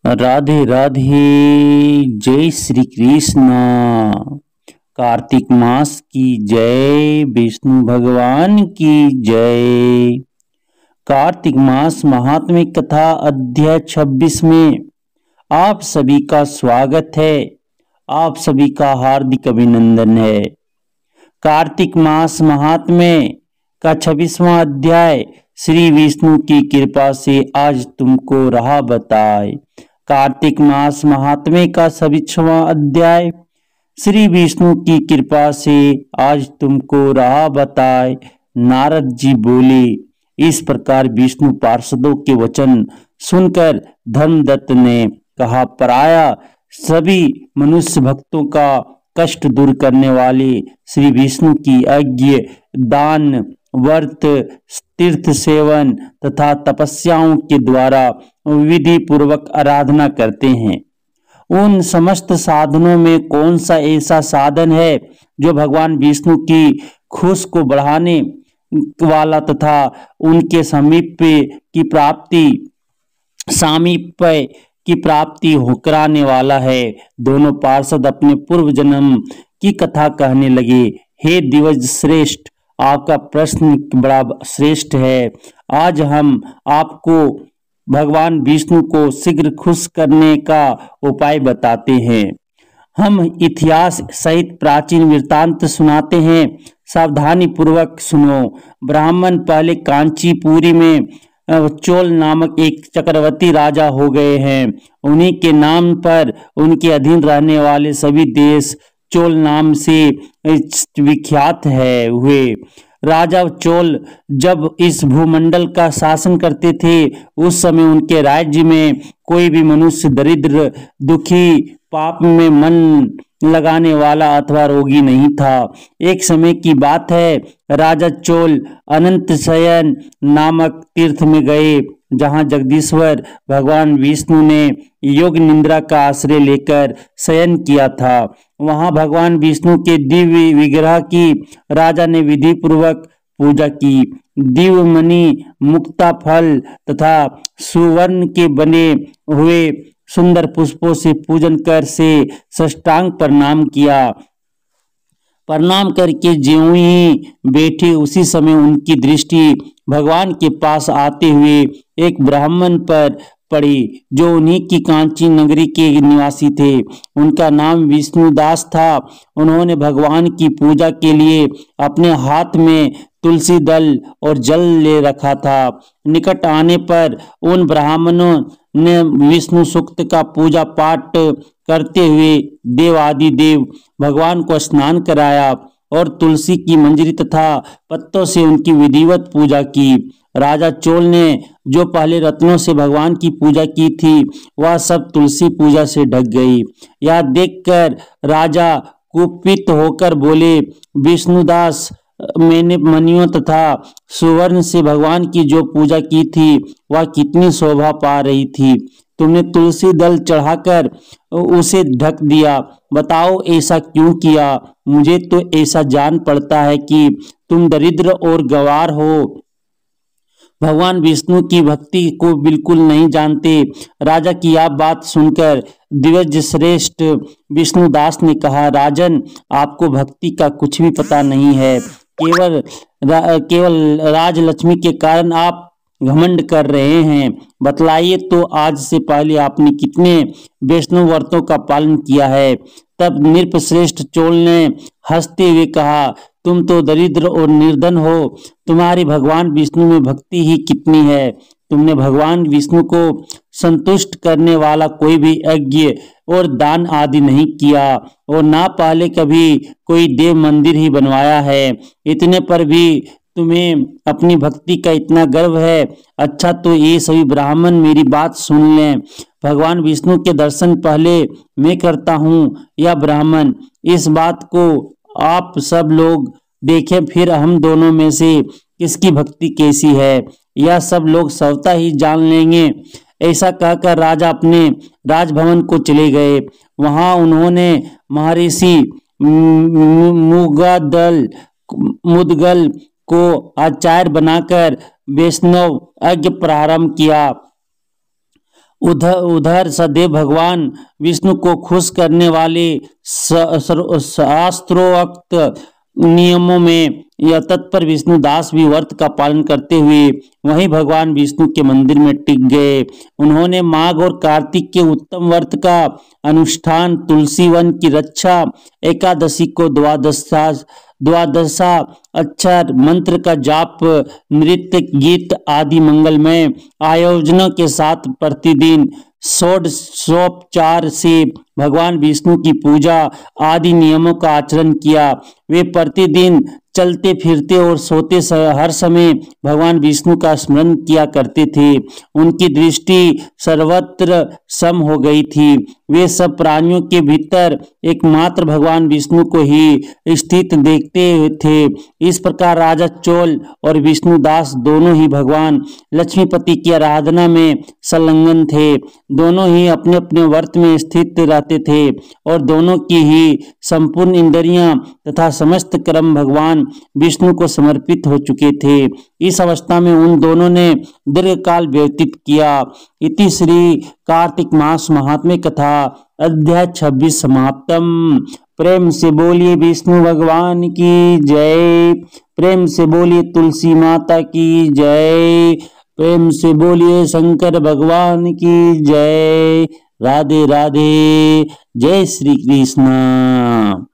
राधे राधे। जय श्री कृष्ण। कार्तिक मास की जय, विष्णु भगवान की जय। कार्तिक मास महात्म्य कथा अध्याय 26 में आप सभी का स्वागत है। आप सभी का हार्दिक अभिनंदन है। कार्तिक मास महात्म्य का 26वां अध्याय श्री विष्णु की कृपा से आज तुमको राह बताए। कार्तिक मास महात्म्य का 26वां अध्याय श्री विष्णु की कृपा से आज तुमको राह बताए। नारद जी बोले, इस प्रकार विष्णु पार्षदों के वचन सुनकर धर्मदत्त ने कहा, पराया सभी मनुष्य भक्तों का कष्ट दूर करने वाले श्री विष्णु की यज्ञ, दान, व्रत, तीर्थ सेवन तथा तपस्याओं के द्वारा विधि पूर्वक आराधना करते हैं। उन समस्त साधनों में कौन सा ऐसा साधन है जो भगवान विष्णु की खुश को बढ़ाने वाला तथा उनके सामीप्य की प्राप्ति हो कराने वाला है। दोनों पार्षद अपने पूर्व जन्म की कथा कहने लगे। हे दिवज श्रेष्ठ, आपका प्रश्न बड़ा श्रेष्ठ है। आज हम आपको भगवान विष्णु को शीघ्र खुश करने का उपाय बताते हैं। हम इतिहास सहित प्राचीन वृत्तांत सुनाते हैं, सावधानी पूर्वक सुनो। ब्राह्मण पहले कांचीपुरी में चोल नामक एक चक्रवर्ती राजा हो गए हैं। उन्हीं के नाम पर उनके अधीन रहने वाले सभी देश चोल नाम से विख्यात है हुए। राजा चोल जब इस भूमंडल का शासन करते थे, उस समय उनके राज्य में कोई भी मनुष्य दरिद्र, दुखी, पाप में मन लगाने वाला अथवा रोगी नहीं था। एक समय की बात है, राजा चोल अनंत शयन नामक तीर्थ में गए, जहां जगदीश्वर भगवान विष्णु ने योग निद्रा का आश्रय लेकर शयन किया था। वहां भगवान विष्णु के दिव्य विग्रह की राजा ने विधि पूर्वक पूजा की। दिव्य मणि, मुक्ता फल तथा सुवर्ण के बने हुए सुंदर पुष्पों से पूजन कर से साष्टांग प्रणाम किया। प्रणाम करके ज्यों ही बैठे, उसी समय उनकी दृष्टि भगवान के पास आते हुए एक ब्राह्मण पर पड़ी, जो उन्हीं की कांची नगरी के निवासी थे। उनका नाम विष्णुदास था। उन्होंने भगवान की पूजा के लिए अपने हाथ में तुलसी दल और जल ले रखा था। निकट आने पर उन ब्राह्मणों ने विष्णु सूक्त का पूजा पाठ करते हुए देवादिदेव भगवान को स्नान कराया और तुलसी की मंजरी तथा पत्तों से उनकी विधिवत पूजा की। राजा चोल ने जो पहले रत्नों से भगवान की पूजा की थी, वह सब तुलसी पूजा से ढक गई। यह देखकर राजा कुपित होकर बोले, विष्णुदास, मैंने मणियों तथा सुवर्ण से भगवान की जो पूजा की थी, वह कितनी शोभा पा रही थी। तुमने तुलसी दल चढ़ाकर उसे ढक दिया। बताओ ऐसा क्यों किया? मुझे तो ऐसा जान पड़ता है कि तुम दरिद्र और गंवार हो, भगवान विष्णु की भक्ति को बिल्कुल नहीं जानते। राजा की यह बात सुनकर दिव्य श्रेष्ठ विष्णुदास ने कहा, राजन, आपको भक्ति का कुछ भी पता नहीं है। केवल राजलक्ष्मी के कारण आप घमंड कर रहे हैं। बतलाइए तो, आज से पहले आपने कितने वैष्णव व्रतों का पालन किया है? तब नृपश्रेष्ठ चोल ने हंसते हुए कहा, तुम तो दरिद्र और निर्धन हो, तुम्हारी भगवान विष्णु में भक्ति ही कितनी है। तुमने भगवान विष्णु को संतुष्ट करने वाला कोई भी यज्ञ और दान आदि नहीं किया, और ना पहले कभी कोई देव मंदिर ही बनवाया है। इतने पर भी तुम्हें अपनी भक्ति का इतना गर्व है। अच्छा, तो ये सभी ब्राह्मण मेरी बात सुन लें। भगवान विष्णु के दर्शन पहले मैं करता हूँ या ब्राह्मण, इस बात को आप सब लोग देखें, फिर हम दोनों में से किसकी भक्ति कैसी है, यह सब लोग स्वतः ही जान लेंगे। ऐसा कहकर राजा अपने राजभवन को चले गए। वहां उन्होंने महर्षि मुदगल को आचार्य बनाकर वैष्णव यज्ञ प्रारंभ किया। उधर उधर सदैव भगवान विष्णु को खुश करने वाले शास्त्रोक्त नियमों में यह तत्पर विष्णुदास भी व्रत का पालन करते हुए वहीं भगवान विष्णु के मंदिर में टिक गए। उन्होंने माघ और कार्तिक के उत्तम व्रत का अनुष्ठान, तुलसी वन की रक्षा, एकादशी को द्वादशा अक्षर मंत्र का जाप, नृत्य गीत आदि मंगलमय आयोजनों के साथ प्रतिदिन षोडशोपचार से भगवान विष्णु की पूजा आदि नियमों का आचरण किया। वे प्रतिदिन चलते फिरते और सोते हर समय भगवान विष्णु का स्मरण किया करते थे। उनकी दृष्टि सर्वत्र सम हो गई थी। वे सब प्राणियों के भीतर एकमात्र भगवान विष्णु को ही स्थित देखते थे। इस प्रकार राजा चोल और विष्णुदास दोनों ही भगवान लक्ष्मीपति की आराधना में संलग्न थे। दोनों ही अपने अपने व्रत में स्थित रहते थे और दोनों की ही संपूर्ण इंद्रियां तथा समस्त कर्म भगवान विष्णु को समर्पित हो चुके थे। इस अवस्था में उन दोनों ने दीर्घ काल व्यतीत किया। इति श्री कार्तिक मास महात्म्य कथा अध्याय 26 समाप्तम। प्रेम से बोलिए विष्णु भगवान की जय। प्रेम से बोलिए तुलसी माता की जय। प्रेम से बोलिए शंकर भगवान की जय। राधे राधे। जय श्री कृष्ण।